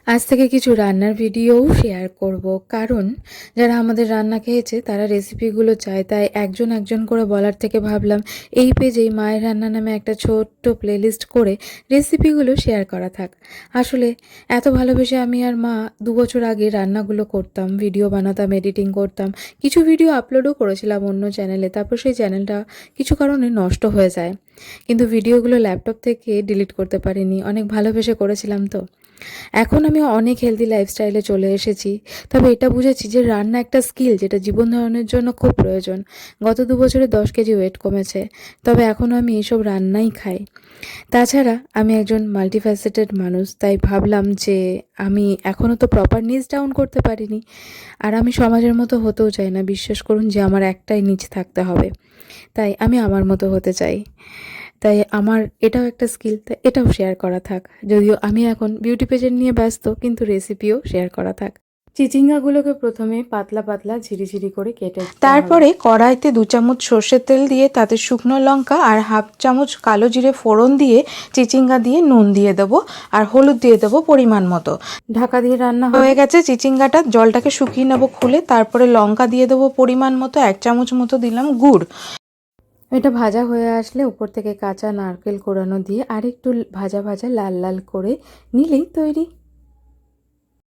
আজ থেকে কিছু রান্নার ভিডিওও শেয়ার করব, কারণ যারা আমাদের রান্না খেয়েছে তারা রেসিপিগুলো চায়। তাই একজন একজন করে বলার থেকে ভাবলাম এই পেজেই মায়ের রান্না নামে একটা ছোট্ট প্লেলিস্ট করে রেসিপিগুলো শেয়ার করা থাক। আসলে এত ভালোবেসে আমি আর মা 2 বছর আগে রান্নাগুলো করতাম, ভিডিও বানাতাম, এডিটিং করতাম, কিছু ভিডিও আপলোডও করেছিলাম অন্য চ্যানেলে। তারপর সেই চ্যানেলটা কিছু কারণে নষ্ট হয়ে যায়, কিন্তু ভিডিওগুলো ল্যাপটপ থেকে ডিলিট করতে পারিনি। অনেক ভালোবেসে করেছিলাম তো। এখন আমি অনেক হেলদি লাইফস্টাইলে চলে এসেছি, তবে এটা বুঝেছি যে রান্না একটা স্কিল যেটা জীবন ধারণের জন্য খুব প্রয়োজন। গত 2 বছরে 10 কেজি ওয়েট কমেছে, তবে এখনও আমি এইসব রান্নাই খাই। তাছাড়া আমি একজন মাল্টিফ্যাসেটেড মানুষ, তাই ভাবলাম যে আমি এখনও তো প্রপার নিচ ডাউন করতে পারিনি, আর আমি সমাজের মতো হতেও চাই না। বিশ্বাস করুন যে আমার একটাই নিচ থাকতে হবে, তাই আমি আমার মতো হতে চাই। তাই আমার এটাও একটা স্কিল, তাই এটাও শেয়ার করা থাক। যদিও আমি এখন বিউটি পেজেন্ট নিয়ে ব্যস্ত, কিন্তু রেসিপিও শেয়ার করা থাক। চিচিঙ্গাগুলোকে প্রথমে পাতলা পাতলা ঝিরিঝিরি করে কেটে তারপরে কড়াইতে 2 চামচ সর্ষের তেল দিয়ে তাতে শুকনো লঙ্কা আর হাফ চামচ কালো জিরে ফোড়ন দিয়ে চিচিঙ্গা দিয়ে নুন দিয়ে দেবো আর হলুদ দিয়ে দেবো পরিমাণ মতো। ঢাকা দিয়ে রান্না হয়ে গেছে। চিচিঙ্গাটা জলটাকে শুকিয়ে নেবো খুলে, তারপরে লঙ্কা দিয়ে দেবো পরিমাণ মতো, 1 চামচ মতো দিলাম গুড়। এটা ভাজা হয়ে আসলে উপর থেকে কাঁচা নারকেল কোড়ানো দিয়ে আরেকটু ভাজা ভাজা লাল লাল করে নিলেই তৈরি।